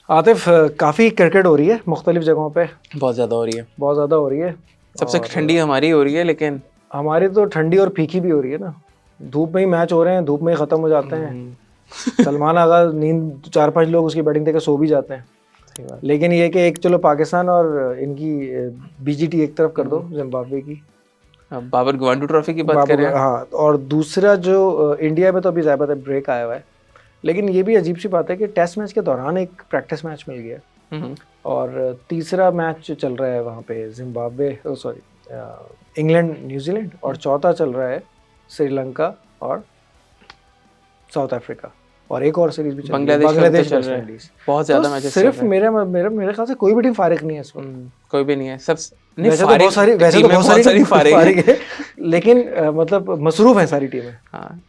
आतिफ, काफ़ी क्रिकेट हो रही है मुख्तलिफ जगहों पे, बहुत ज़्यादा हो रही है। बहुत ज़्यादा हो रही है। सबसे और ठंडी हमारी हो रही है, लेकिन हमारी तो ठंडी और फीकी भी हो रही है ना। धूप में ही मैच हो रहे हैं, धूप में ही ख़त्म हो जाते हैं। सलमान आगा नींद 4-5 लोग उसकी बैटिंग देकर सो भी जाते हैं। सही बात। लेकिन ये कि एक चलो पाकिस्तान और इनकी बीजीटी एक तरफ कर दो, जिम्बाब्वे की अब बाबर गवांडू ट्रॉफी की बात करें। हाँ, और दूसरा जो इंडिया में तो अभी ज़्यादा ब्रेक आया हुआ है। लेकिन ये भी अजीब सी बात है कि टेस्ट मैच के दौरान एक प्रैक्टिस मैच मिल गया, और तीसरा मैच चल रहा है वहाँ पे जिम्बाब्वे, सॉरी इंग्लैंड न्यूजीलैंड, और चौथा चल रहा है श्रीलंका और साउथ अफ्रीका, और एक और सीरीज भी चल रही है बांग्लादेश चल वेस्ट रहा है। इंडीज। बहुत ज़्यादा तो मैचेस सिर्फ मेरे ख्याल से कोई भी टीम फारिग नहीं है इस वक्त। कोई भी नहीं है। सब वैसे तो बहुत सारी फारिग है, लेकिन मतलब मसरूफ है सारी टीमें। हाँ,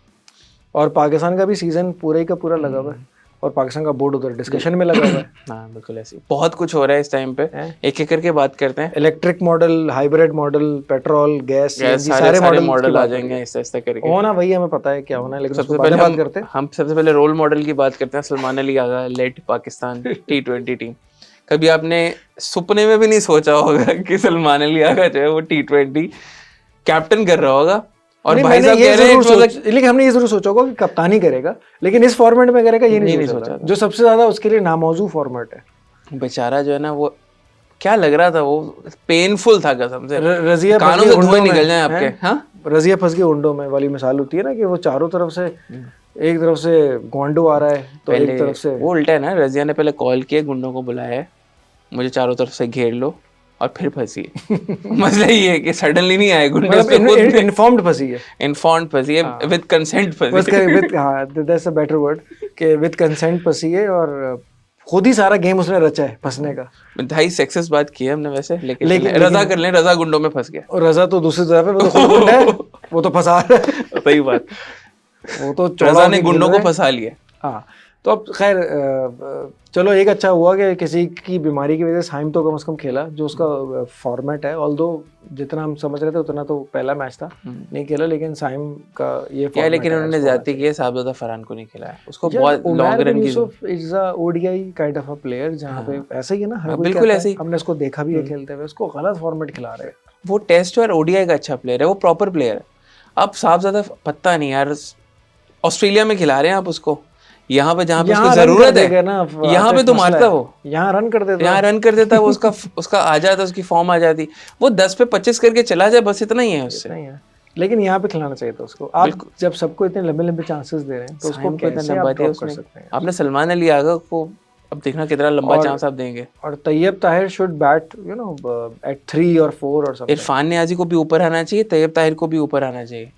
और पाकिस्तान का भी सीजन पूरा ही का पूरा लगा हुआ है, और पाकिस्तान का बोर्ड उधर डिस्कशन में लगा हुआ है। हाँ बिल्कुल ऐसी बहुत कुछ हो रहा है इस टाइम पे। एक एक करके बात करते हैं। Electric model, hybrid model, petrol, gas, सारे मॉडल आ जाएंगे ऐसे ऐसे करके। होना वही हमें पता है क्या होना है, लेकिन सबसे उसको पहले बात करते हैं। हम सबसे पहले रोल मॉडल की बात करते हैं। Salman Ali Agha lead Pakistan T20 team. कभी आपने सपने में भी नहीं सोचा होगा कि सलमान अली आगा जो है वो T20 कैप्टन कर रहा होगा। और भाई साहब कह रहे हैं, लेकिन हमने ये जरूर सोचा होगा कि कप्तानी करेगा, लेकिन इस फॉर्मेट में करेगा ये नहीं सोचा, जो सबसे ज्यादा उसके लिए नामौजू फॉर्मेट है। बेचारा जो है ना, वो क्या लग रहा था, वो पेनफुल था कसम से। रजिया कानों से धुएं निकल जाए आपके। हाँ, रजिया फंस गई उंडों में वाली मिसाल होती है ना, कि वो चारों तरफ से, एक तरफ से गोंडो आ रहा है तो एक तरफ से वो उल्टा है ना। रजिया ने पहले कॉल किया, गुंडों को बुलाया है, मुझे चारों तरफ से घेर लो और फिर फंसी है। मसला ये है कि सडनली नहीं आए गुंडे, मतलब इन्फॉर्म्ड फंसी है, इन्फॉर्म्ड फंसी है, विद कंसेंट फंसी है। विद, हाँ दैट्स अ बेटर वर्ड, कि विद कंसेंट फंसी है, और खुद ही सारा गेम उसने रचा है फंसने का। भाई सेक्सेस बात की है हमने वैसे, लेकिन रजा कर लें, रजा गुंडों में फंस गया। और रजा तो दूसरी तरफ है, वो तो खुद गुंडा है, वो तो फंसा रहा है। सही बात। वो तो रजा ने गुंडों को फंसा लिया। हाँ, तो अब खैर चलो एक अच्छा हुआ कि किसी की बीमारी की वजह से साइम तो कम से कम खेला, जो उसका फॉर्मेट है। ऑल्दो जितना हम समझ रहे थे उतना तो पहला मैच था, नहीं खेला, लेकिन साइम का ये क्या, लेकिन उन्होंने ज्यादती की है। साहबजादा फरहान को नहीं खिलाया, उसको बहुत लॉन्ग रन की। Is a ODI kind of a player, जहाँ पे ऐसे ही है ना, बिल्कुल ऐसे ही हमने उसको देखा भी है खेलते हुए, उसको गलत फॉर्मेट खिला रहे हैं। वो टेस्ट और ओडीआई का अच्छा प्लेयर है, वो प्रॉपर प्लेयर है। अब साहबजादा पता नहीं यार, ऑस्ट्रेलिया में खिला रहे हैं आप उसको, यहाँ पे जहाँ पे उसको जरूरत है ना, यहाँ पे तो मारता वो, यहाँ रन कर देता, यहाँ रन कर देता वो, उसका आ जाता, उसकी फॉर्म आ जाती। वो 10 पे 25 करके चला जाए, बस इतना ही है उससे। लेकिन यहाँ पे खिलाना चाहिए था उसको। आप जब सबको इतने लंबे लंबे चांसेस दे रहे हैं तो उसको कैसे आप ड्रॉप कर सकते हैं? आपने सलमान अली आगा को अब देखना कितना लंबा चांस आप देंगे। और Tayyab Tahir should bat you know at 3 और 4 और समथिंग। इरफान नियाजी को भी ऊपर आना चाहिए, तैयब ताहिर को भी ऊपर आना चाहिए।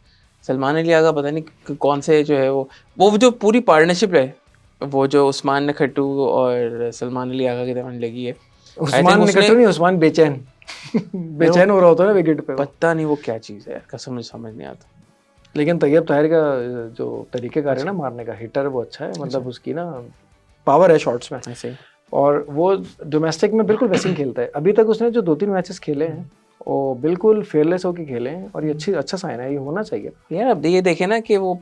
सलमान अली आगा पता नहीं कौन से जो है वो जो पूरी पार्टनरशिप है, वो जो उस्मान नखट्टू और सलमान अली आगा के दरमियान लगी है। उस्मान नखट्टू नहीं, उस्मान बेचैन बेचैन हो रहा होता है ना विकेट पे। पता नहीं वो क्या चीज़ है, कसम से समझ नहीं आता। लेकिन तैयब ताहिर का जो तरीकेकार है ना मारने का, हिटर वो अच्छा है, मतलब उसकी ना पावर है शॉट्स में ऐसे, और वो डोमेस्टिक में बिल्कुल वैसे ही खेलता है। अभी तक उसने जो 2-3 मैचेस खेले हैं वो बिल्कुल फेयरलेस होकर खेले हैं, और ये अच्छा साइन है, ये होना चाहिए यार। अब ये देखे ना कि वो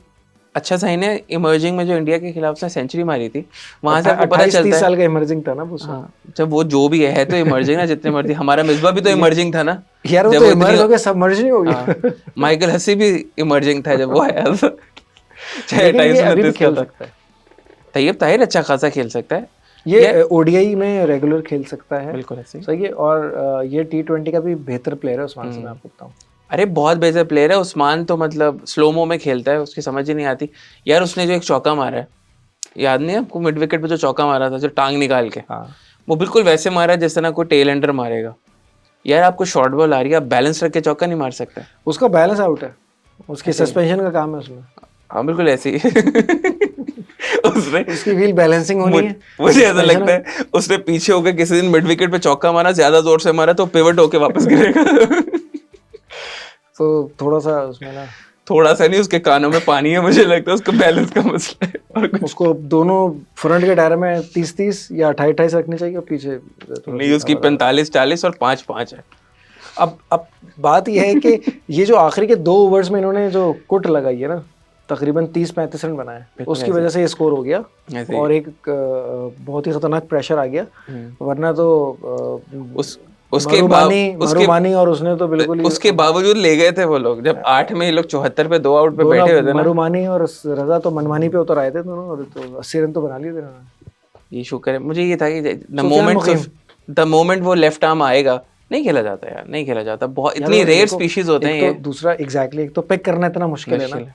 अच्छा साइन है। इमर्जिंग में जो इंडिया के खिलाफ उसने सेंचुरी मारी थी, वहां से आपको पता चलता है 30 साल का इमर्जिंग था ना वो। जब वो जो भी है तो इमर्जिंग ना, जितने मर्जी। हमारा मिसबा भी तो इमर्जिंग था ना यार, वो तो इमर्ज हो गया, सबमर्जिंग हो गया। माइकल हसी भी इमर्जिंग था जब वो आया था। चाहे 229 खेल सकता है। तैयब ताहिर अच्छा खासा खेल सकता है, ये ओडीआई में रेगुलर खेल सकता है, बिल्कुल ऐसे सही है। और ये T20 का भी बेहतर प्लेयर है उस्मान से, मैं आपको बताऊं। अरे बहुत बेहतर प्लेयर है उस्मान तो, मतलब स्लोमो में खेलता है, उसकी समझ ही नहीं आती यार। उसने जो एक चौका मारा है, याद नहीं आपको, मिड विकेट पे जो चौका मारा था, जो टांग निकाल के, वो बिल्कुल वैसे मारा जिस तरह कोई टेल एंडर मारेगा। यार आपको शॉर्ट बॉल आ रही है, आप बैलेंस रख के चौका नहीं मार सकते। उसका बैलेंस आउट है, उसकी सस्पेंशन का काम है उसमें। हाँ बिल्कुल ऐसे ही। उसकी व्हील बैलेंसिंग होनी है। मुझे ऐसा लगता है उसने पीछे होकर किसी दिन मिड विकेट पे चौका मारा, ज्यादा जोर से मारा तो पिवट होके वापस गिरेगा। तो थोड़ा सा उसमें ना, थोड़ा सा नहीं, उसके कानों में पानी है, मुझे लगता है उसको बैलेंस का मसला है। और उसको दोनों फ्रंट के टायर में 30-30 या 28-28 रखने चाहिए, और पीछे नहीं, उसकी 45-40 और 5-5 है। अब बात यह है कि ये जो आखिरी के 2 ओवर्स में इन्होंने जो कुट लगाई है ना, तकरीबन 30-35 रन बनाए, उसकी वजह से ये स्कोर हो गया और एक बहुत ही खतरनाक प्रेशर आ गया, वरना तो उसके मरूबानी और उसने तो बिल्कुल ही उसके बावजूद ले गए थे वो लोग, जब 8 में ये लोग 74 पे 2 आउट पे बैठे हुए थे ना। मरूबानी और रजा तो मनमानी पे उतर आए थे दोनों, और तो 80 रन तो बना लिए थे उन्होंने। ये शुक्र है, मुझे ये था कि द मोमेंट वो लेफ्ट आर्म आएगा, नहीं खेला जाता यार, नहीं खेला जाता, बहुत इतनी रेयर स्पीशीज होते हैं ये। तो दूसरा एग्जैक्टली, एक तो पिक करना इतना मुश्किल है ना।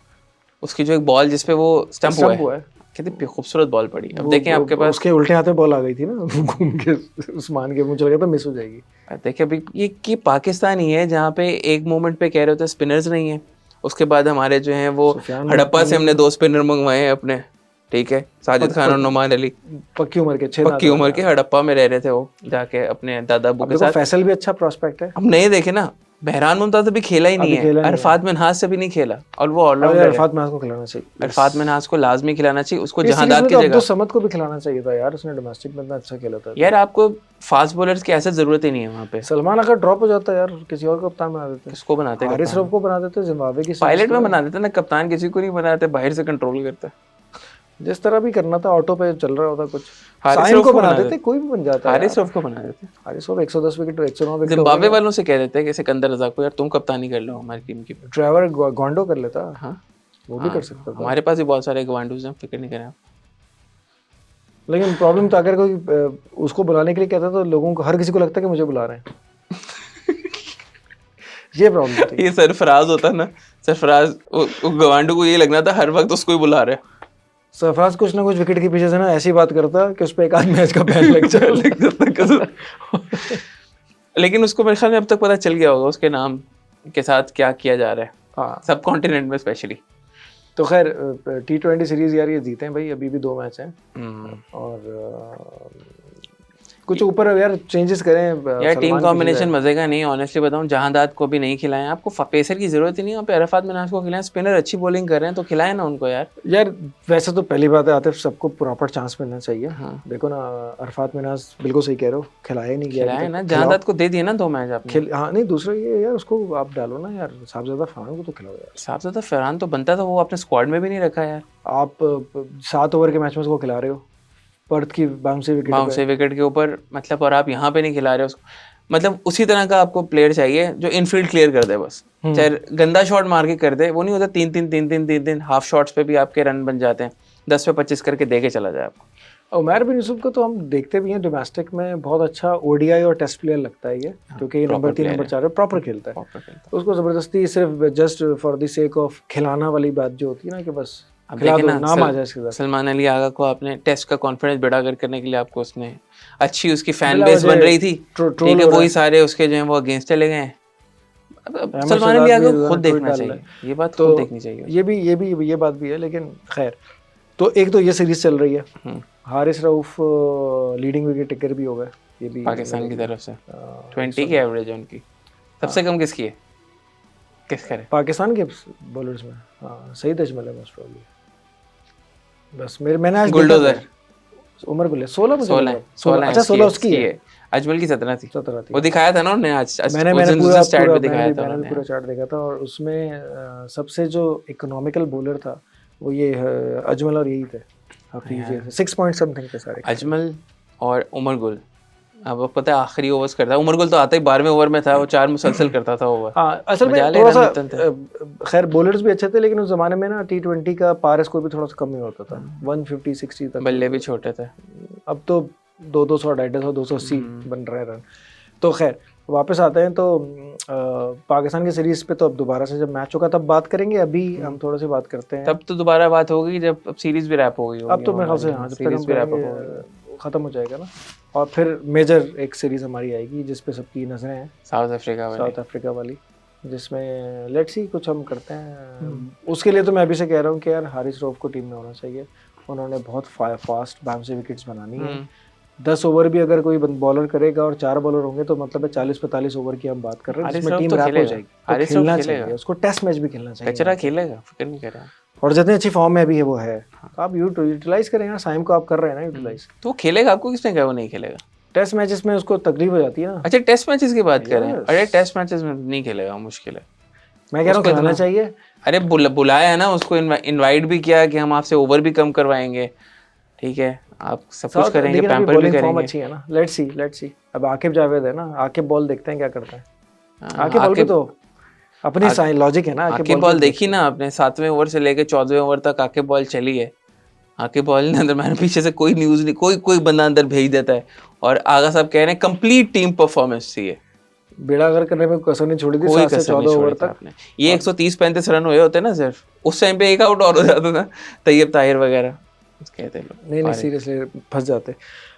उसकी जो एक बॉल जिसपे वो स्टंप हुआ है, कितनी खूबसूरत बॉल पड़ी। अब देखें आपके पास उसके उल्टे हाथ में बॉल आ गई थी ना, घूम के उस्मान के मुंह चल गया तो मिस हो जाएगी। देखिए अभी ये कि पाकिस्तान ही है जहाँ पे एक मोमेंट पे कह रहे होते स्पिनर्स नहीं है, उसके बाद हमारे जो हैं वो हड़प्पा से हमने 2 स्पिनर मंगवाए हैं अपने, ठीक है, साजिद खान और नुमान अली, पक्की उम्र के हड़प्पा में रह रहे थे वो जाके अपने दादा अबू के साथ। फैसल भी अच्छा प्रोस्पेक्ट है। हम नहीं देखे ना, बहरान मुमताज अभी खेला ही नहीं है, अरफात मिन्हाज से भी नहीं खेला, और वो ऑलराउंडर है। अरफात मिन्हाज को खिलाना चाहिए, अरफात मिन्हाज को लाजमी खिलाना चाहिए, उसको जहादात की जगह। तो समद को भी खिलाना चाहिए था यार, उसने डोमेस्टिक में इतना अच्छा खेला था यार। आपको फास्ट बॉलर्स की ऐसा जरूरत ही नहीं है वहाँ पे। सलमान अगर ड्रॉप हो जाता यार, किसी और को कप्तान बना देते। किसको बनाते? हारिस रऊफ को बना देते, जिम्बाब्वे की पायलट में बना देते ना, कप्तान किसी को नहीं बनाते, बाहर से कंट्रोल करता। जिस तरह भी करना था, ऑटो पे चल रहा होता कुछ। साइम को बना देते, कोई भी बन जाता। हारिस रऊफ को बना देते। Haris Rauf 110 wicket 109 wicket. Zimbabwe वालों से कह देते हैं कि सिकंदर रजा को यार तुम कप्तानी कर लो हमारी टीम की। ड्राइवर गोंडो कर लेता। हाँ वो भी कर सकता था। हमारे पास भी बहुत सारे गवांडूज हैं, फिक्र नहीं करें आप। लेकिन प्रॉब्लम तो अगर कोई उसको बुलाने के लिए कहता तो लोगों को, हर किसी को लगता है कि मुझे बुला रहे हैं। ये प्रॉब्लम होती है। ये सरफराज होता ना, सरफराज गवांडू को ये लगना था हर वक्त उसको ही बुला रहे हैं। सरफराज कुछ ना कुछ विकेट के पीछे से ना ऐसी बात करता कि उस पर एक आध मैच का बैन लग जाता। लेकिन उसको मेरे ख्याल में अब तक पता चल गया होगा उसके नाम के साथ क्या किया जा रहा है। हाँ, सब कॉन्टिनेंट में स्पेशली। तो खैर T20 सीरीज यार ये जीते हैं भाई, अभी भी 2 मैच हैं और कुछ ऊपर यार चेंजेस करें यार। टीम कॉम्बिनेशन मजे का नहीं, ऑनेस्टली बताऊं, जहांदाद को भी नहीं खिलाएं, आपको पेसर की जरूरत ही नहीं है, वहाँ पे अरफात मिन्हाज को खिलाएं, स्पिनर अच्छी बॉलिंग कर रहे हैं तो खिलाएं ना उनको यार। यार वैसे तो पहली बात है आतिफ, सबको प्रॉपर चांस मिलना चाहिए। हाँ। देखो ना, अरफात मिन्हाज बिल्कुल सही कह रहे हो, खिलाया नहीं गया, खिलाया ना, जहांदाद को दे दिए ना 2 मैच आपने। हाँ नहीं, दूसरा ये यार उसको आप डालो ना यार, साहबजादा फरहान को तो खिलाओ यार। साहबजादा फरहान तो बनता था, वो आपने स्क्वाड में भी नहीं रखा यार। आप 7 ओवर के मैच में उसको खिला रहे हो, पर्थ की बाउंसी विकेट के ऊपर, मतलब, और आप यहाँ पे नहीं खिला रहे उसको। मतलब उसी तरह का आपको प्लेयर चाहिए जो इनफील्ड क्लियर कर दे बस, चाहे गंदा शॉट मार के कर दे, वो नहीं होता 3-3 हाफ शॉट्स पे भी आपके रन बन जाते हैं, 10 पे 25 करके दे के चला जाए आपको। उमर बिन यूसुफ को तो हम देखते भी हैं डोमेस्टिक में, बहुत अच्छा ODI और टेस्ट प्लेयर लगता है ये, क्योंकि ये नंबर 3 नंबर 4 प्रॉपर खेलता है। उसको जबरदस्ती सिर्फ just for the sake of खिलाना वाली बात जो होती है ना, कि बस नाम आ जाए। सलमान अली आगा को आपने टेस्ट का कॉन्फिडेंस बढ़ा करने के लिए आपको उसने अच्छी उसकी फैन बेस बन रही थी, ठीक है, वही सारे उसके जो हैं वो अगेंस्ट चले गए। सलमान अली आगा को खुद देखना चाहिए, ये बात तो देखनी चाहिए। ये बात भी है, लेकिन खैर, तो एक तो ये सीरीज चल रही है, Haris Rauf leading wicket taker भी हो गए, ये भी पाकिस्तान की तरफ से 20 की एवरेज है उनकी। सबसे कम किसकी है? किस करे पाकिस्तान के बॉलर्स में? हाँ, सईद अजमल है मोस्ट प्रोबब्ली। बस मैंने आज गुलडोजर उमर गुल 16 अच्छा 16 उसकी है, अजमल की 17 थी। वो दिखाया था ना उन्होंने आज, मैंने पूरा चार्ट देखा था, और उसमें सबसे जो इकोनॉमिकल बॉलर था वो ये अजमल और यही थे, 6 पॉइंट समथिंग थे सारे, अजमल और उमर गुल। अब पता है आखिरी ओवर्स करता है उमर गुल, तो आते ही 12वें ओवर में था वो, 4 मुसलसल करता था ओवर। हाँ, असल में थोड़ा सा खैर बॉलर्स भी अच्छे थे, लेकिन उस जमाने में ना T20 का पार स्कोर भी थोड़ा सा कम ही होता था, 150-60 तक, बल्ले भी छोटे थे। अब तो 200, 250, 280 बन रहे रन। तो खैर वापस आते हैं, तो पाकिस्तान की सीरीज पे तो अब दोबारा से जब मैच होगा तब बात करेंगे, अभी हम थोड़ा सी बात करते हैं। तब तो दोबारा बात होगी जब अब सीरीज भी रैप हो गई होगी। अब तो मेरे ख्याल से हाँ, जब तक हम खत्म हो जाएगा ना, और फिर मेजर एक सीरीज हमारी आएगी जिस पे सबकी नजरें हैं, साउथ अफ्रीका वाली, जिसमें लेट्स सी कुछ हम करते हैं। उसके लिए तो मैं अभी से कह रहा हूँ कि यार हारिस रऊफ को टीम में होना चाहिए, उन्होंने बहुत फास्ट बाउंसी विकेट्स बनानी है। 10 ओवर भी अगर कोई बॉलर करेगा और 4 बॉलर होंगे तो मतलब 40-45 ओवर की हम बात कर रहे हैं, जिसमें टीम रैप हो जाएगी। तो खेलना चाहिए उसको, टेस्ट मैच भी खेलना चाहिए, कचरा खेलेगा, फिक्र नहीं कर रहा, और जितनी अच्छी फॉर्म में अभी है वो है, आप यूटिलाइज करें यार, साइम को आप कर रहे हैं ना यूटिलाइज, तो खेलेगा। आपको किसने कहा वो नहीं खेलेगा? टेस्ट मैचेस में उसको तकलीफ हो जाती है ना। अच्छा, टेस्ट मैचेस की बात कर रहे हैं? अरे टेस्ट मैचेस में नहीं खेलेगा, मुश्किल है मैं कह रहा हूँ खिलाना चाहिए। अरे बुलाया है ना उसको, इनवाइट भी किया कि हम आपसे ओवर भी कम करवाएंगे, ठीक है, आप सब कुछ करेंगे, पैम्पर भी करेंगे। फॉर्म अच्छी है ना, लेट्स सी। अब आकिब जावेद है ना, आकिब बॉल देखते हैं क्या करता है। आकिब बॉल पे तो अपनी लॉजिक है ना। आकिब बॉल देखी ना आपने, 7वें ओवर से लेके 14वें ओवर तक आकिब बॉल चली है। आकिब बॉल ने अंदर, मैंने पीछे से कोई न्यूज नहीं, कोई बंदा अंदर भेज देता है, और आगा साहब कह रहे हैं कंप्लीट टीम परफॉर्मेंस थी। बेड़ागर करने में कसर नहीं छोड़ी थी, 7 से 14 ओवर तक। ये 130-135 रन हुए होते ना सिर्फ, उस टाइम पे एक आउट और हो जाता था, तैयब ताहिर वगैरह कहते लोग। नहीं सीरियसली फंस जाते।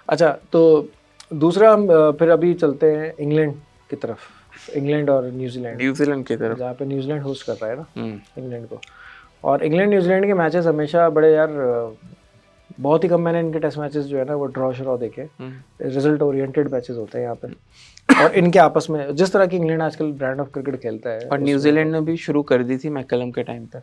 अच्छा, तो दूसरा हम फिर अभी चलते हैं इंग्लैंड की तरफ, इंग्लैंड और न्यूजीलैंड की तरफ, जहाँ पे न्यूजीलैंड होस्ट कर रहा है ना इंग्लैंड को। और इंग्लैंड न्यूजीलैंड के मैचेस हमेशा बड़े यार, बहुत ही कम मैंने इनके टेस्ट मैचेस जो है ना वो ड्रॉ शरॉ देखे, रिजल्ट ओरिएंटेड मैचेस होते हैं यहाँ पे। और इनके आपस में जिस तरह की इंग्लैंड आजकल ब्रांड ऑफ क्रिकेट खेलता है, और न्यूजीलैंड ने भी शुरू कर दी थी मैकलम के टाइम तक,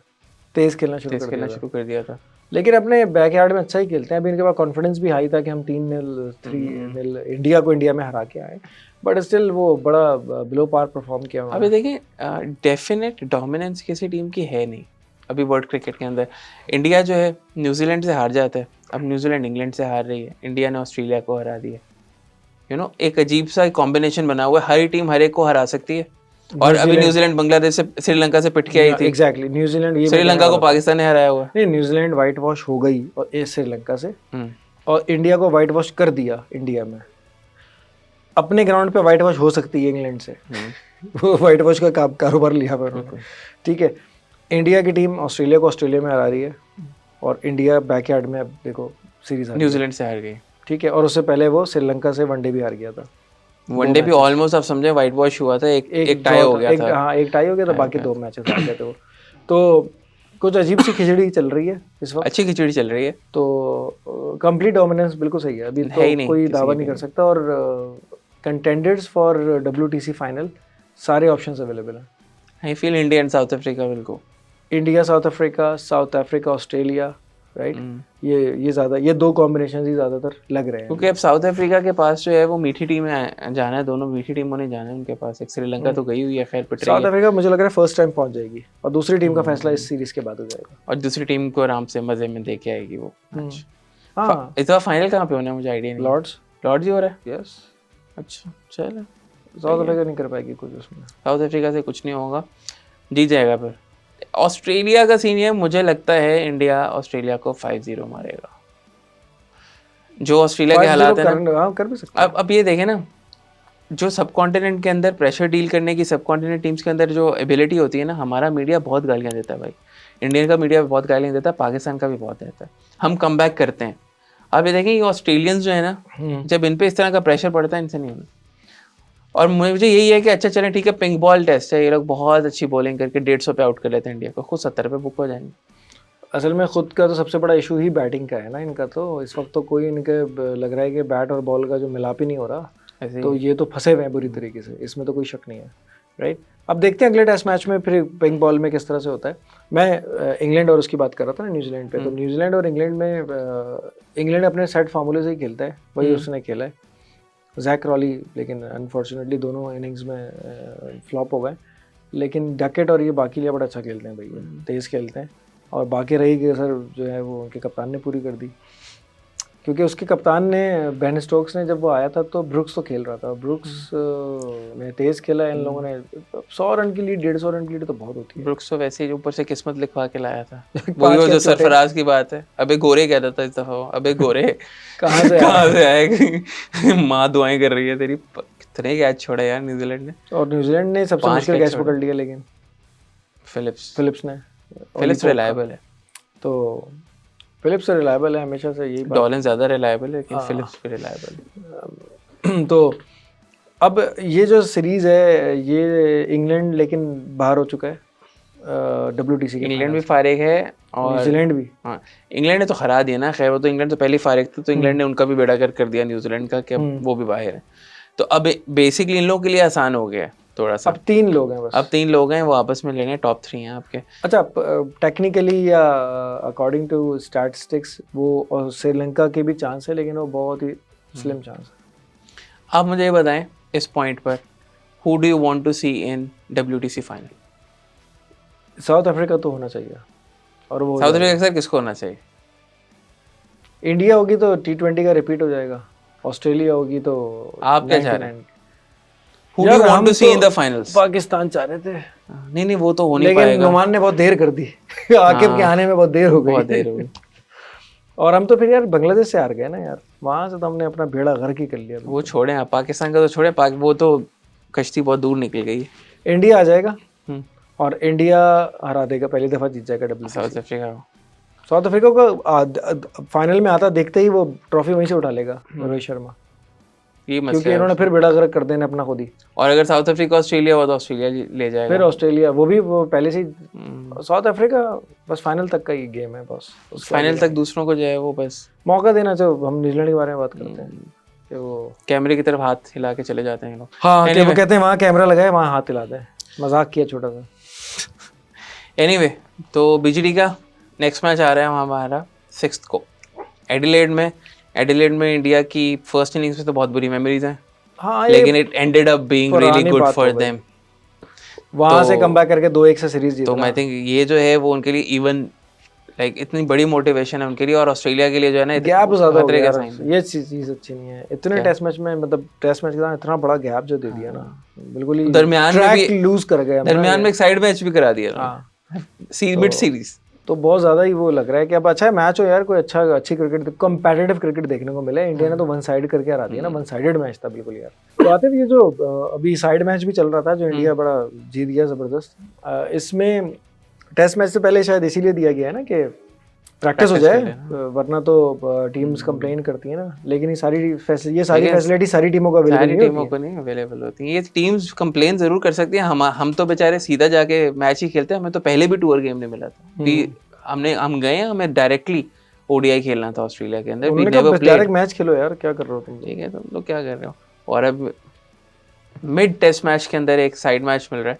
तेज खेलना शुरू कर दिया था। लेकिन अपने बैकयार्ड में अच्छा ही खेलते हैं। अभी इनके पास कॉन्फिडेंस भी हाई था कि हम 3-0 3-0 इंडिया को इंडिया में हरा के आए, बट स्टिल वो बड़ा बिलो पार परफॉर्म किया। अभी देखिए, डेफिनेट डोमिनेंस किसी टीम की है नहीं अभी वर्ल्ड क्रिकेट के अंदर। इंडिया जो है न्यूजीलैंड से हार जाता है, अब न्यूजीलैंड इंग्लैंड से हार रही है, इंडिया ने ऑस्ट्रेलिया को हरा दिया। एक अजीब सा कॉम्बिनेशन बना हुआ है, हर टीम हर एक को हरा सकती है। और अभी न्यूजीलैंड बांग्लादेश से, श्रीलंका से पिट के आई थी। एग्जैक्टली, न्यूजीलैंड ये श्रीलंका को पाकिस्तान ने हराया हुआ। नहीं, न्यूजीलैंड व्हाइट वॉश हो गई और श्रीलंका से, और इंडिया को व्हाइट वॉश कर दिया इंडिया में। अपने ग्राउंड पे व्हाइट वॉश हो सकती है इंग्लैंड से, वो व्हाइट वॉश का कारोबार लिया हुआ उन्होंने, ठीक है। इंडिया की टीम ऑस्ट्रेलिया को ऑस्ट्रेलिया में हरा रही है, और इंडिया बैकयार्ड में अब देखो सीरीज न्यूजीलैंड से हार गई, ठीक है। और उससे पहले वो श्रीलंका से वनडे भी हार गया था। वनडे भी ऑलमोस्ट आप समझे व्हाइट वॉश हुआ था, एक टाई हो गया था। हाँ, एक टाई हो गया था, बाकी 2 मैचेस हार गए थे वो। तो कुछ अजीब सी खिचड़ी चल रही है इस वक्त। अच्छी खिचड़ी चल रही है, तो कंप्लीट डोमिनेंस बिल्कुल सही है अभी तो, कोई दावा नहीं कर सकता। और कंटेंडर्स फॉर WTC फाइनल सारे ऑप्शंस अवेलेबल हैं। I feel India and south Africa will go. India, south Africa, Australia, right. ये ज़्यादा, ये 2 कॉम्बिनेशन ही ज़्यादातर लग रहे हैं, क्योंकि अब साउथ अफ्रीका के पास जो है वो मीठी टीम में जाना है, दोनों मीठी टीमों ने जाना है उनके पास। एक श्रीलंका तो गई हुई है, खैर पिट रही है। साउथ अफ्रीका मुझे लग रहा है फर्स्ट टाइम पहुंच जाएगी, और दूसरी टीम का फैसला इस सीरीज के बाद हो जाएगा, और दूसरी टीम को आराम से मजे में दे के आएगी वो। हाँ, इस बार फाइनल कहाँ पे होना है मुझे आइडिया नहीं। लॉर्ड्स ही हो रहा है। यस। अच्छा, चलो, साउथ अफ्रीका नहीं कर पाएगी कुछ उसमें, साउथ अफ्रीका से कुछ नहीं होगा, जीत जाएगा। फिर ऑस्ट्रेलिया का सीन है, मुझे लगता है इंडिया ऑस्ट्रेलिया को 5-0 मारेगा। जो ऑस्ट्रेलिया के हालात है ना, कर भी सकते हैं। अब ये देखें ना, जो सब कॉन्टिनेंट के अंदर प्रेशर डील करने की, सब कॉन्टिनेंट टीम्स के अंदर जो एबिलिटी होती है ना, हमारा मीडिया बहुत गालियाँ देता है भाई। इंडियन का मीडिया बहुत गालियाँ देता है, पाकिस्तान का भी बहुत देता है। हम कम बैक करते हैं। अब ये देखें, ये ऑस्ट्रेलियंस जो है ना, जब इन पे इस तरह का प्रेशर पड़ता है, इनसे नहीं होना। और मुझे यही है कि अच्छा चलें, ठीक है, पिंक बॉल टेस्ट है, ये लोग बहुत अच्छी बॉलिंग करके 150 पे आउट कर लेते हैं इंडिया को, खुद 70 पे बुक हो जाएंगे। असल में खुद का तो सबसे बड़ा इशू ही बैटिंग का है ना इनका। तो इस वक्त तो कोई इनके लग रहा है कि बैट और बॉल का जो मिलाप ही नहीं हो रहा, तो ये तो फंसे हुए हैं बुरी तरीके से, इसमें तो कोई शक नहीं है, राइट। अब देखते हैं अगले टेस्ट मैच में फिर पिंक बॉल में किस तरह से होता है। मैं इंग्लैंड और उसकी बात कर रहा था ना, न्यूजीलैंड पे। तो न्यूजीलैंड और इंग्लैंड में इंग्लैंड अपने सेट फार्मूले से ही खेलता है, वही उसने खेला है, जैक रॉली, लेकिन अनफॉर्चुनेटली दोनों इनिंग्स में फ्लॉप हो गए। लेकिन डकेट और ये बाकी लिए बड़ा अच्छा खेलते हैं भैया, तेज़ खेलते हैं। और बाकी रही कि सर जो है वो उनके कप्तान ने पूरी कर दी, क्योंकि उसके कप्तान ने, बेन स्टोक्स ने, जब वो आया था तो ब्रुक्स तो खेल रहा था, ब्रुक्स ने तेज़ खेला। इन लोगों ने 100 रन की लीड, 150 रन की लीड तो बहुत होती है। ब्रुक्स तो वैसे ही ऊपर से किस्मत लिखवा के लाया था। वो जो सरफराज की बात है, अबे गोरे कहता था इस दफा, अबे गोरे कहाँ से आए माँ दुआएं कर रही है तेरी। कितने कैच छोड़े यार न्यूजीलैंड ने, और न्यूजीलैंड ने सबसे मुश्किल कैच पकड़ लिया, लेकिन फिलिप्स ने। फिलिप्स रिलायबल है, तो फिलिप्स रिलायबल है हमेशा से, यही डॉलिन ज़्यादा रिलायबल है, लेकिन फिलिप्स भी रिलायबल है। तो अब ये जो सीरीज़ है, ये इंग्लैंड लेकिन बाहर हो चुका है WTC के। इंग्लैंड भी फारिग है और न्यूजीलैंड भी। हाँ, इंग्लैंड ने तो हरा दिया ना, खैर वो तो इंग्लैंड तो पहले फारिग था, तो इंग्लैंड ने उनका भी बेड़ा कर दिया न्यूजीलैंड का कि वो भी बाहर है। तो अब बेसिकली इन लोगों के लिए आसान हो गया है थोड़ा सा। अब 3 लोग हैं बस, अब 3 लोग हैं, वो आपस में लेंगे, टॉप 3 हैं आपके। अच्छा, टेक्निकली या अकॉर्डिंग टू स्टैटिस्टिक्स वो श्रीलंका के भी चांस है, लेकिन वो बहुत ही स्लिम चांस है। आप मुझे ये बताएं इस पॉइंट पर, who do you want to see in WTC final? South Africa तो होना चाहिए, और वो साउथ अफ्रीका सर किसको होना चाहिए? इंडिया होगी तो T20 का रिपीट हो जाएगा, ऑस्ट्रेलिया होगी तो आप क्या चाह रहे हैं? 99। Who do you want to see in the finals? Pakistan चाह रहे थे, नहीं वो तो हो नहीं लेकिन पाएगा। नुमान ने बहुत देर कर दी आकिब के आने में बहुत देर हो गई। बहुत देर हो गई। और हम तो फिर यार बांग्लादेश से हार गए ना यार, वहां से तो हमने अपना बेड़ा गर्क ही कर लिया। वो छोड़े आप, पाकिस्तान का तो छोड़े, वो तो कश्ती बहुत दूर निकल गई। इंडिया आ जाएगा और इंडिया हरा देगा, पहली दफा जीत जाएगा WCC। साउथ अफ्रीका को फाइनल में आता देखते ही वो ट्रॉफी वहीं से उठा लेगा रोहित शर्मा, क्योंकि इन्होंने फिर बेड़ा गर्क कर देना अपना खुद ही। और अगर साउथ अफ्रीका ऑस्ट्रेलिया हुआ तो ऑस्ट्रेलिया ले जाएगा। फिर ऑस्ट्रेलिया, वो पहले से साउथ अफ्रीका बस फाइनल तक का ही गेम है, बस फाइनल तक दूसरों को जो है वो बस मौका देना चाहिए। हम न्यूजीलैंड के बारे में बात करते हैं कि वो कैमरे की तरफ हाथ हिला के चले जाते हैं लोग। हाँ, वो कहते हैं वहाँ कैमरा लगा है वहाँ हाथ हिलाते हैं, मजाक किया छोटा सा। एनीवे, तो बीजीडी का नेक्स्ट मैच आ रहा है हमारा 6 को एडिलेड में इंडिया की फर्स्ट इनिंग्स में तो बहुत बुरी मेमोरीज हैं। हाँ, लेकिन it ended up being really good for them. वहां से कमबैक करके 2-1 से सीरीज जीतना। तो मैं थिंक ये जो है वो उनके लिए इवन लाइक इतनी बड़ी मोटिवेशन है उनके लिए, और ऑस्ट्रेलिया के लिए जो है ना गैप ज्यादा हो गया। ये चीज अच्छी नहीं है इतने टेस्ट मैच में, मतलब टेस्ट मैच के साथ इतना बड़ा गैप जो दे दिया ना, बिल्कुल ही दरमियान में भी लूज कर गए। दरमियान में एक साइड मैच भी करा दिया मिड सीरीज। तो बहुत ज्यादा ही वो लग रहा है कि अब अच्छा मैच हो यार, कोई अच्छी क्रिकेट, कंपेटिटिव क्रिकेट देखने को मिले। इंडिया ने तो वन साइड करके हरा दिया ना, वन साइडेड मैच था बिल्कुल यार। तो आते ये जो अभी साइड मैच भी चल रहा था जो इंडिया बड़ा जीत गया जबरदस्त, इसमें टेस्ट मैच से पहले शायद इसीलिए दिया गया है ना कि प्रैक्टिस हो जाए, वरना तो टीम्स कंप्लेन करती है ना। लेकिन ये सारी फैसिलिटी सारी टीमों को अवेलेबल होती है। ये टीम्स कंप्लेन जरूर कर सकती हैं, हम तो बेचारे सीधा जाके मैच ही खेलते हैं। हमें तो पहले भी टूर गेम नहीं मिला था, हम गए, हमें डायरेक्टली ओडीआई खेलना था ऑस्ट्रेलिया के अंदर। डायरेक्ट मैच खेलो यार, क्या कर रहे हो तुम? ठीक है, तुम लोग क्या कर रहे हो? और अब मिड टेस्ट मैच के अंदर एक साइड मैच मिल रहा है।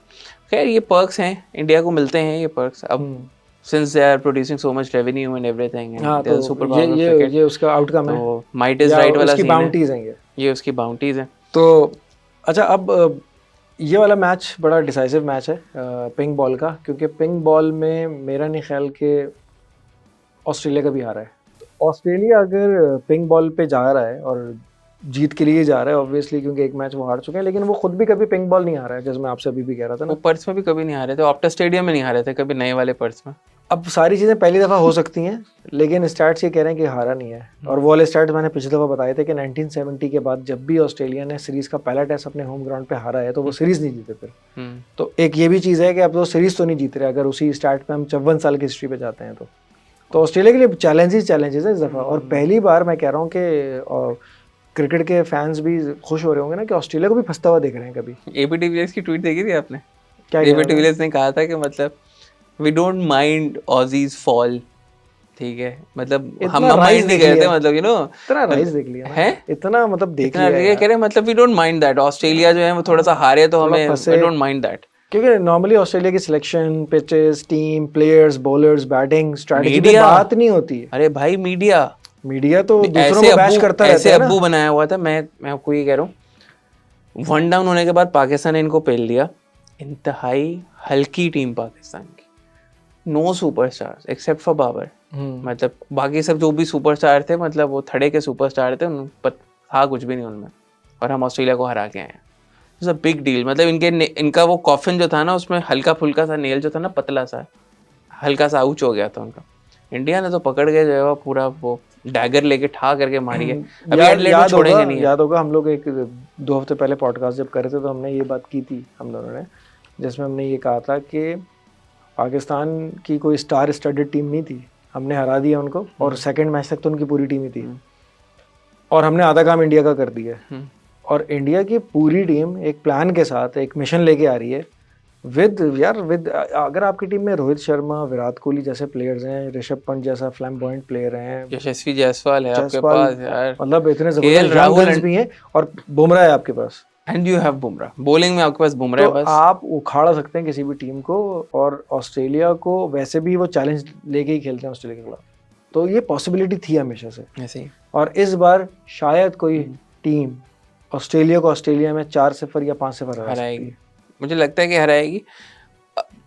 खैर ये पर्क्स हैं, इंडिया को मिलते हैं ये पर्क्स। अब since they are producing so much revenue and everything and हाँ, they're तो super power of cricket, ये उसका आउटकम है, तो might is right वाला उसकी scene बाउंटीज हैं ये उसकी बाउंटीज हैं। तो अच्छा, अब ये वाला मैच बड़ा डिसाइसिव मैच है पिंक बॉल का, क्योंकि पिंक बॉल में मेरा नहीं ख्याल कि ऑस्ट्रेलिया का भी हारा है। ऑस्ट्रेलिया अगर पिंक बॉल पे जा रहा है और जीत के लिए जा रहा है ऑब्वियसली, क्योंकि एक मैच वो हार चुके हैं, लेकिन वो खुद भी कभी पिंक बॉल नहीं हारा है, जैसे मैं आपसे अभी भी कह रहा था ना। वो पर्थ में भी कभी नहीं हारे थे, ऑप्टा स्टेडियम में नहीं हारे थे कभी, नए वाले पर्थ में। अब सारी चीज़ें पहली दफ़ा हो सकती हैं, लेकिन स्टैट्स ये कह रहे हैं कि हारा नहीं है। और वो वाले स्टैट्स मैंने पिछली दफ़ा बताए थे कि 1970 के बाद जब भी ऑस्ट्रेलिया ने सीरीज़ का पहला टेस्ट अपने होम ग्राउंड पे हारा है तो वो सीरीज़ नहीं जीते फिर। तो एक ये भी चीज़ है कि अब तो सीरीज़ तो नहीं जीत रहे अगर उसी स्टैट पे हम 54 साल की हिस्ट्री पे जाते हैं तो ऑस्ट्रेलिया के लिए चैलेंजेस हैं इस दफ़ा। और पहली बार मैं कह रहा हूँ कि क्रिकेट के फैंस भी खुश हो रहे होंगे ना कि ऑस्ट्रेलिया को भी फंसता हुआ देख रहे हैं कभी। एबी डिविलियर्स की ट्वीट देखी थी आपने? क्या एबी डिविलियर्स ने कहा था कि मतलब we don't mind Aussies fall, ठीक है, मतलब हम माइंड नहीं करते, मतलब यू नो इतना राइज देख लिया है, इतना मतलब देख लिया कह रहे, मतलब we don't mind that. Australia जो है वो थोड़ा सा हारे तो हमें वी डोंट माइंड दैट, क्योंकि नॉर्मली ऑस्ट्रेलिया की selection, pitches, team, players, bowlers, batting strategy पे बात नहीं होती है। अरे भाई मीडिया तो दूसरों को बैश करता रहता है ना। ऐसे अब्बू बनाया हुआ था। मैं आपको ये कह रहा हूँ, 1 डाउन होने के बाद पाकिस्तान ने इनको पेल दिया। इंतहाई हल्की टीम पाकिस्तान की, no superstars except for Babar. मतलब बाकी सब जो भी सुपरस्टार थे, मतलब वो थड़े के सुपरस्टार थे, था कुछ भी नहीं उनमें, और हम ऑस्ट्रेलिया को हरा के आए हैं। It's a big deal. मतलब इनका वो कॉफिन जो था ना, उसमें हल्का फुल्का सा नेल जो था ना, पतला सा, हल्का सा आउच हो गया था उनका। इंडिया ने तो पकड़ के जो है पूरा वो डैगर लेके ठा करके मारी है। अभी एडिलेड में छोड़ेंगे नहीं। याद होगा हम लोग 1-2 हफ्ते पहले पॉडकास्ट जब कर रहे थे तो हमने ये बात की थी हम दोनों ने, जिसमें हमने ये कहा था कि पाकिस्तान की कोई स्टार स्टडेड टीम नहीं थी, हमने हरा दिया उनको, और सेकंड मैच तक तो उनकी पूरी टीम ही थी, और हमने आधा काम इंडिया का कर दिया। और इंडिया की पूरी टीम एक प्लान के साथ एक मिशन लेके आ रही है विद अगर आपकी टीम में रोहित शर्मा, विराट कोहली जैसे प्लेयर्स हैं, ऋषभ पंत जैसा फ्लैम्बॉयंट प्लेयर हैं, यशस्वी जायसवाल है आपके पास यार, मतलब इतने जबरदस्त राहुल भी हैं, और बुमराह है आपके पास, and you have Bumrah, bowling में आपके पास बुमराह है, बस आप उखाड़ सकते हैं किसी भी टीम को। और ऑस्ट्रेलिया को वैसे भी वो चैलेंज लेके ही खेलते हैं ऑस्ट्रेलिया के खिलाफ, तो ये पॉसिबिलिटी थी हमेशा से ऐसे ही। और इस बार शायद कोई टीम ऑस्ट्रेलिया को ऑस्ट्रेलिया में 4-0 या 5-0 हराएगी। मुझे लगता है कि हराएगी।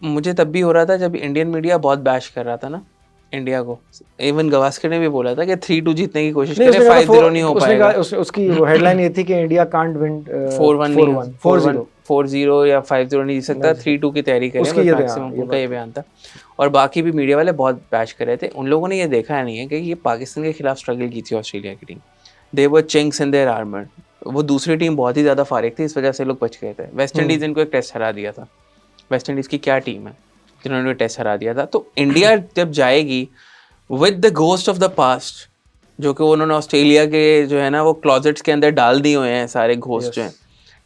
मुझे तब भी हो रहा था जब इंडियन मीडिया बहुत बैश कर रहा था ना इंडिया को। इवन गवास्कर ने भी बोला था कि 3-2 जीतने की कोशिश करें, 5-0 नहीं हो पाएगा। उसकी हेडलाइन ये थी कि इंडिया कांट विन 4-0 या 5-0 नहीं जीत सकता, 3-2 की तैयारी करें बस मैक्सिमम, उनका ये बयान था। और बाकी भी मीडिया वाले बहुत बैश कर रहे थे। उन लोगों ने ये देखा नहीं है कि ये पाकिस्तान के खिलाफ स्ट्रगल की थी ऑस्ट्रेलिया की team. They were chinks in their armour. वो दूसरी टीम बहुत ही ज़्यादा फारिग थी, इस वजह से लोग बच गए थे। वेस्ट इंडीज़ इनको एक टेस्ट हरा दिया था। वेस्ट इंडीज़ की क्या टीम है जिन्होंने टेस्ट हरा दिया था। तो इंडिया जब जाएगी with the ghost of the past, जो कि उन्होंने ऑस्ट्रेलिया के जो है ना वो क्लॉजेट्स के अंदर डाल दिए हुए हैं सारे घोस्ट जो हैं,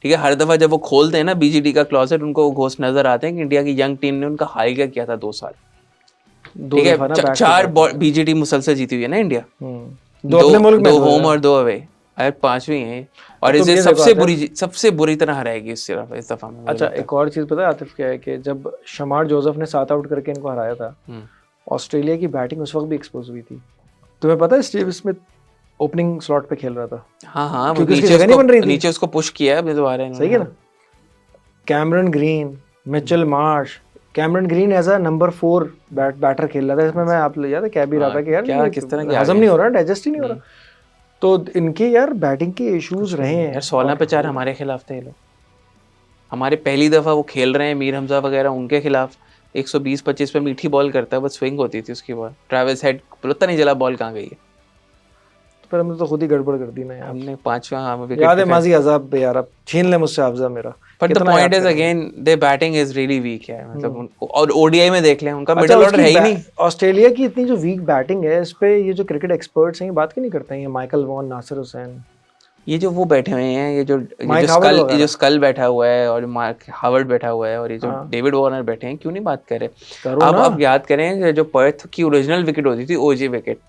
ठीक है। हर दफ़ा जब वो खोलते हैं ना बीजीडी का क्लॉजेट, उनको वो घोस्ट नजर आते हैं कि इंडिया की यंग टीम ने उनका हाल क्या किया था 2 साल, ठीक है। 4 बीजीडी मुसलसल जीती हुई है ना इंडिया, 2 होम और 2 अवे, अरे 5वीं है। और इसे सबसे बुरी तरह हराएगी इस दफा में। अच्छा, एक और चीज पता है आतिफ क्या है कि जब शमार जोसेफ ने 7 आउट करके इनको हराया था, ऑस्ट्रेलिया की बैटिंग उस वक्त भी एक्सपोज हुई थी। तुम्हें पता है स्टीव स्मिथ ओपनिंग स्लॉट पे खेल रहा था। हाँ, क्योंकि उसकी जगह नहीं बन रही थी। नीचे उसको पुश किया है दोबारा, सही है ना। Cameron Green, Mitchell Marsh, Cameron Green as a number 4 batter खेल रहा था। इसमें मैं आप याद है क्या भी रहा था कि यार क्या किस तरह की हजम नहीं हो रहा, डाइजेस्ट ही नहीं हो रहा। तो इनके यार बैटिंग के इश्यूज रहे हैं यार। 16 पे 4 हमारे खिलाफ थे ये लोग। हमारे पहली दफा वो खेल रहे हैं, मीर हमजा वगैरह उनके खिलाफ 120-25 पे मीठी बॉल करता है, बस स्विंग होती थी उसकी बॉल। ट्रैविस हेड पता नहीं चला बॉल कहाँ गई है। पर हमने तो खुद ही गड़बड़ कर दी ना यार। हमने 5वां विकेट याद है माजी अजाब पे यार, अब छीन ले मुझसे हाफजा मेरा। But the point is again they batting is really weak है, मतलब और ओडीआई में देख लें उनका मिडिल ऑर्डर है ही नहीं। ऑस्ट्रेलिया की इतनी जो वीक बैटिंग है, इस पे ये जो क्रिकेट एक्सपर्ट्स हैं ये बात क्यों नहीं करते हैं? ये माइकल वॉन, नासिर हुसैन, ये जो वो बैठे हुए हैं, ये जो स्कल बैठा हुआ है और मार्क हावर्ड बैठा हुआ है और ये जो डेविड वार्नर बैठे हैं, क्यों नहीं बात कर रहे? अब याद करें जो पर्थ की ओरिजिनल विकेट होती थी, ओजी विकेट,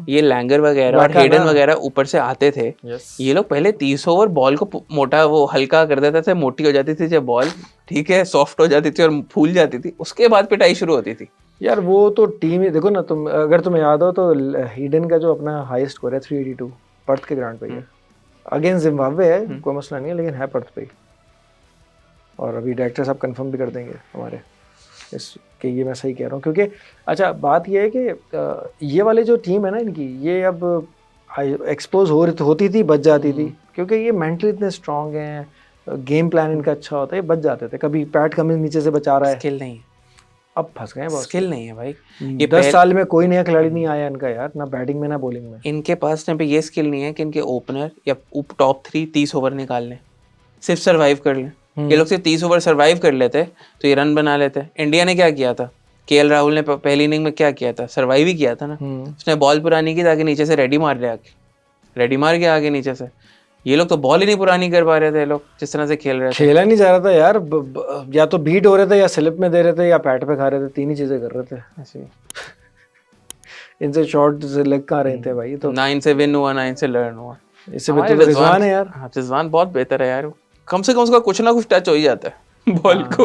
ये लैंगर वगैरह और हेडन वगैरह ऊपर से आते थे। ये लोग पहले 30 ओवर बॉल को मोटा वो हल्का कर देते थे, मोटी हो जाती थी जब बॉल, ठीक है, सॉफ्ट हो जाती थी और फूल जाती थी, उसके बाद पिटाई शुरू होती थी। यार वो तो टीम ही देखो ना तुम, अगर तुम्हें याद हो तो हेडन का जो अपना हाईएस्ट स्कोर है 382 पर्थ के ग्राउंड पे है। अगेंस्ट जिम्बाब्वे है, कोई मसला नहीं है, लेकिन है पर्थ पे। और अभी डायरेक्टर साहब कंफर्म भी कर देंगे हमारे इस कि ये मैं सही कह रहा हूँ। क्योंकि अच्छा बात ये है कि ये वाले जो टीम है ना इनकी, ये अब एक्सपोज होती थी, बच जाती थी, क्योंकि ये मेंटली इतने स्ट्रांग हैं, गेम प्लान इनका अच्छा होता है, ये बच जाते थे। कभी पैट कमिंस नीचे से बचा रहा है, स्किल नहीं है, अब फंस गए। स्किल नहीं है भाई। ये 10 साल में कोई नया खिलाड़ी नहीं आया इनका यार, ना बैटिंग में ना बॉलिंग में। इनके पास टाइम पे ये स्किल नहीं है कि इनके ओपनर या टॉप 3 30 ओवर निकाल लें, सिर्फ सर्वाइव कर लें। ये लोग सिर्फ 30 ओवर सर्वाइव कर लेते तो ये रन बना लेते। इंडिया ने क्या किया था, केएल राहुल ने पहली इनिंग में क्या किया था, सर्वाइव ही किया था ना। उसने बॉल पुरानी की ताकि नीचे से रेडी मार ले, आके रेडी मार के आगे नीचे से। ये लोग तो बॉल ही नहीं पुरानी कर पा रहे थे, लोग जिस तरह से खेल रहे थे। खेला नहीं जा रहा था यार, या तो बीट हो रहे थे, या स्लिप में दे रहे थे, या पैट पे खा रहे थे, 3 ही चीजें कर रहे थे ऐसे। इनसे शॉर्ट से लेग कहाँ रहे थे भाई। तो 9 से विन हुआ, 9 से लर्न हुआ। इससे बेहतर तो रिजवान है यार। हाँ, रिजवान बहुत बेहतर है यार, कम से कम उसका कुछ ना कुछ टच हो ही जाता है बॉल को।